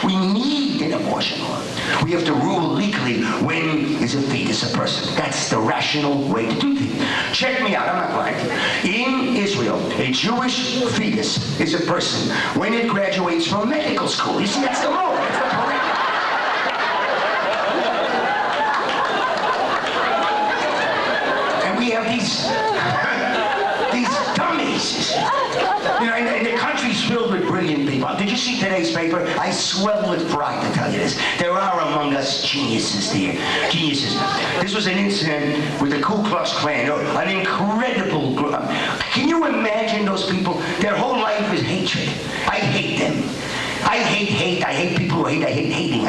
We need an abortion law. We have to rule legally when is a fetus a person. That's the rational way to do things. Check me out, I'm not lying. In Israel, a Jewish fetus is a person when it graduates from medical school. You see, that's the law. That's the parameter. And we have these dummies. You know, and the country's filled with brilliant people. Did you see today's paper? I swell with pride to tell you this. There are among us geniuses there. Geniuses. This was an incident with the Ku Klux Klan. An incredible group. Can you imagine those people? Their whole life is hatred. I hate them. I hate hate. I hate people who hate. I hate hating.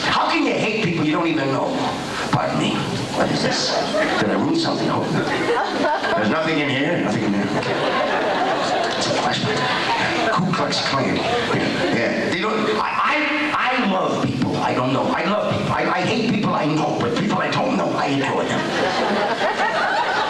How can you hate people you don't even know? Pardon me. What is this? Did I ruin something? Oh. There's nothing in here. Nothing in there. It's a flashback. Ku Klux Klan. Yeah. They don't. I love people. I don't know. I love people. I hate people I know, but people I don't know, I enjoy them.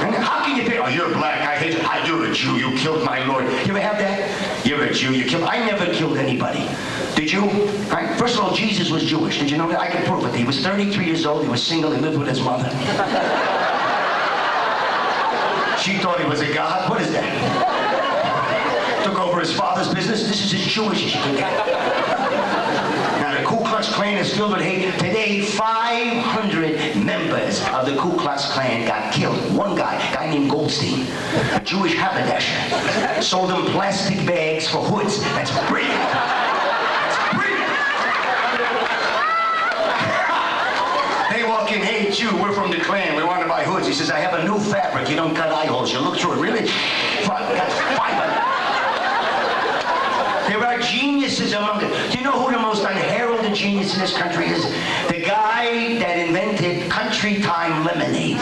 And how can you think, oh, you're black, I hate you. You're a Jew, you killed my Lord. You ever have that? You're a Jew, you killed. I never killed anybody. Did you? Right. First of all, Jesus was Jewish. Did you know that? I can prove it. He was 33 years old, he was single, he lived with his mother. She thought he was a god. What is that? Took over his father's business. This is as Jewish as you can get. Now the Ku Klux Klan is filled with hate. Today, 500 members of the Ku Klux Klan got killed. One guy, a guy named Goldstein, a Jewish haberdasher, sold them plastic bags for hoods. That's brilliant. That's brilliant. They walk in, hey Jew, we're from the Klan, we want to buy hoods. He says, I have a new fabric, you don't cut eye holes. You look through it, really? That's fiber. There are geniuses among it. Do you know who the most unheralded genius in this country is? The guy that invented Country Time lemonade.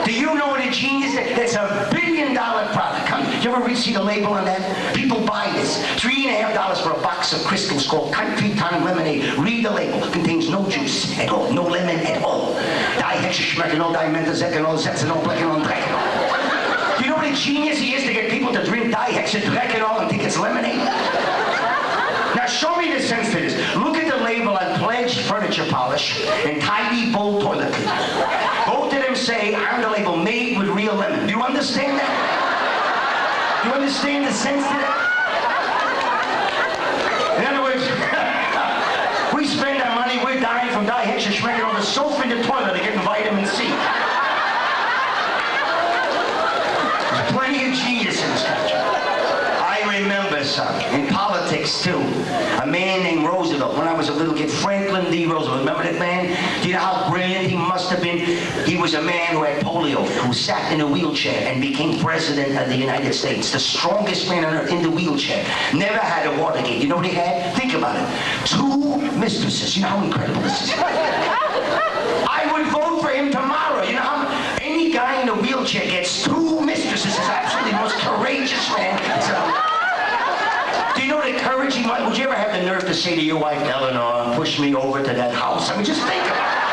Do you know what a genius is? That's $1 billion product. You ever see the label on that? People buy this. $3.50 for a box of crystals called Country Time lemonade. Read the label. It contains no juice at all. No lemon at all. Dihexoschmecanol, dimethoxecanol, xethanol, blecanol, drecanol. You know what a genius he is to get people to drink dihexadrecanol and think it's lemonade? Now show me the sense to this. Look at the label on Pledge furniture polish and Tidy Bowl toiletry. Both of them say on the label, made with real lemon. Do you understand that? Do you understand the sense to that? In other words, we spend our money, we're dying from dihexaschmecanol, the soap in the toilet to get vitamin C. Plenty of genius in this country. I remember some, in politics too, a man named Roosevelt, when I was a little kid, Franklin D. Roosevelt, remember that man? Do you know how brilliant he must have been? He was a man who had polio, who sat in a wheelchair and became president of the United States. The strongest man on earth in the wheelchair. Never had a Watergate. You know what he had? Think about it. 2 mistresses. You know how incredible this is? I would vote for him tomorrow. You know how any guy in a wheelchair gets 2 mistresses is absolutely the most courageous man. Do you know the courage he might? Would you ever have the nerve to say to your wife, Eleanor, push me over to that house? I mean, just think about it.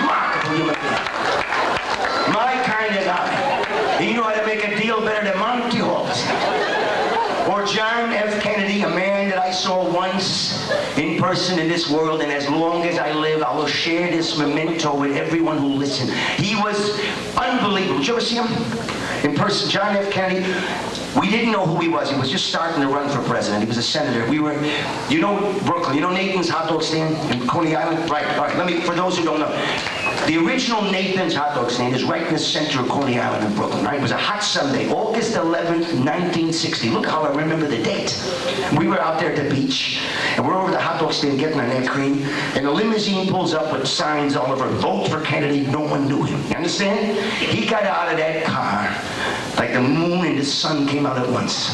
Remarkable human being. My kind of guy. He knew how to make a deal better than Monty Hall's. Or John F. Kennedy, a man that I saw once in person in this world, and as long as I live, I will share this memento with everyone who listens. He was unbelievable. Did you ever see him? In person, John F. Kennedy. We didn't know who he was. He was just starting to run for president. He was a senator. We were, you know, Brooklyn. You know Nathan's hot dog stand in Coney Island? Right. All right. Let me, for those who don't know. The original Nathan's hot dog stand is right in the center of Coney Island in Brooklyn, right? It was a hot Sunday, August 11th, 1960. Look how I remember the date. We were out there at the beach, and we're over the hot dog stand getting our neck cream, and a limousine pulls up with signs all over, vote for Kennedy. No one knew him. You understand? He got out of that car like the moon and the sun came out at once.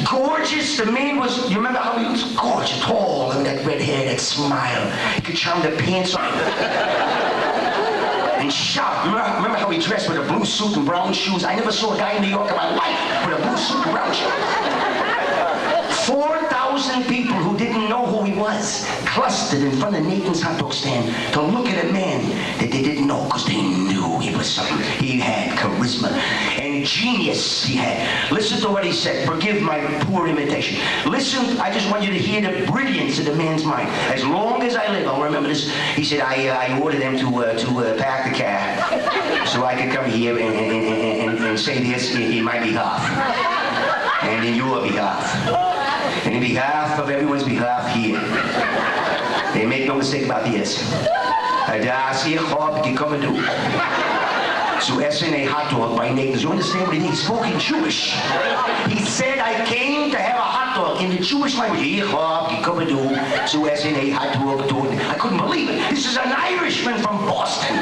Gorgeous. The man was, you remember how he was gorgeous, tall, and that red hair, that smile. He could charm the pants on. And shout. Remember how he dressed with a blue suit and brown shoes? I never saw a guy in New York in my life with a blue suit and brown shoes. 4,000 1,000 people who didn't know who he was clustered in front of Nathan's hot dog stand to look at a man that they didn't know because they knew he was something. He had charisma and genius he had. Listen to what he said. Forgive my poor imitation. Listen, I just want you to hear the brilliance of the man's mind. As long as I live, I'll remember this. He said, I ordered them to park the car so I could come here and say this in my behalf and in your behalf and in behalf of everyone's behalf here. They make no mistake about this. So essen a hot dog by Nathan's. You understand what he did? He spoke in Jewish. He said, I came to have a hot dog in the Jewish language. So essen a hot dog. I couldn't believe it. This is an Irishman from Boston.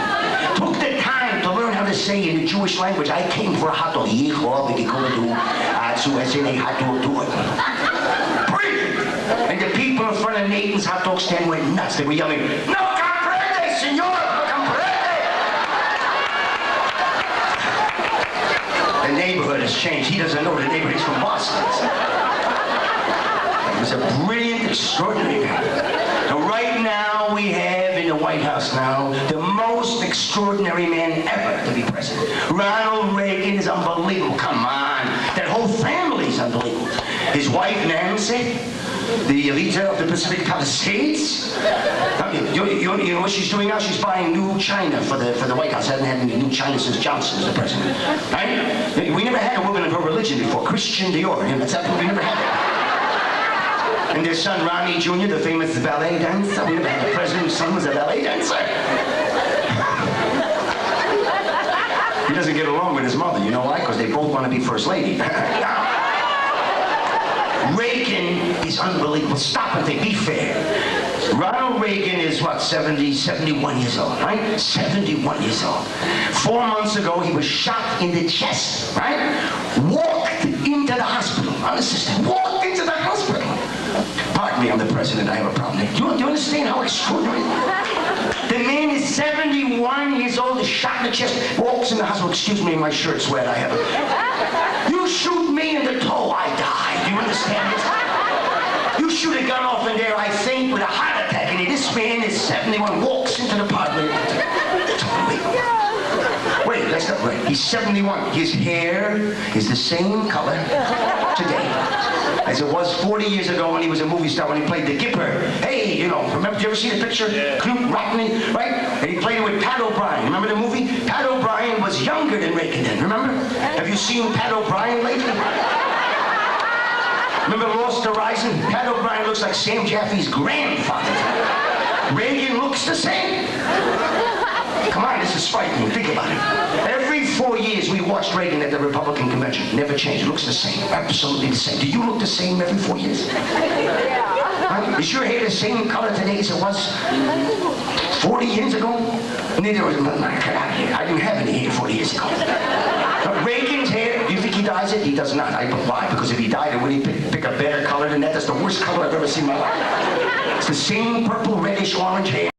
Took the time to learn how to say in the Jewish language, I came for a hot dog. So essen a hot dog. Brilliant. And the people in front of Nathan's hot dog stand went nuts. They were yelling, no comprende, senor! The neighborhood has changed. He doesn't know the neighborhood. He's from Boston. He was a brilliant, extraordinary guy. And right now we have in the White House now the most extraordinary man ever to be president. Ronald Reagan is unbelievable. Come on. That whole family is unbelievable. His wife, Nancy, the leader of the Pacific Palisades. You know what she's doing now? She's buying new china for the White House. Hasn't had any new china since Johnson was the president. Right? We never had a woman of her religion before. Christian Dior. That's what we never had that. And their son, Ronnie Jr., the famous ballet dancer. We never had the president's son was a ballet dancer. He doesn't get along with his mother. You know why? Because they both want to be first lady. Reagan is unbelievable. Stop and think. Be fair. Ronald Reagan is, what, 71 years old, right? 71 years old. 4 months ago, he was shot in the chest, right? Walked into the hospital, unassisted. Walked into the hospital. Pardon me, I'm the president. I have a problem. Do you understand how extraordinary? The man is 71 years old, is shot in the chest, walks in the hospital. Excuse me, my shirt's wet. I have it. You shoot me in the toe, I die. Do you understand it? You shoot a gun off in there, I faint with a heart attack. And this man is 71, walks into the apartment. Wait, that's not right. He's 71. His hair is the same color today as it was 40 years ago when he was a movie star, when he played the Gipper. Hey, you know, remember, did you ever see the picture? Yeah. Knut Rockne, right? And he played it with Pat O'Brien. Remember the movie? Pat O'Brien was younger than Reagan then, remember? Have you seen Pat O'Brien lately? Remember Lost Horizon? Pat O'Brien looks like Sam Jaffe's grandfather. Reagan looks the same. Come on, this is frightening. Think about it. Every 4 years we watched Reagan at the Republican convention. Never changed. It looks the same. Absolutely the same. Do you look the same every 4 years? Huh? Is your hair the same color today as it was 40 years ago? Neither was mine. Get out of here. I didn't have any hair 40 years ago. Reagan's hair, do you think he dyes it? He does not. Why? Because if he dyed it, would he pick a better color than that? That's the worst color I've ever seen in my life. It's the same purple, reddish, orange hair.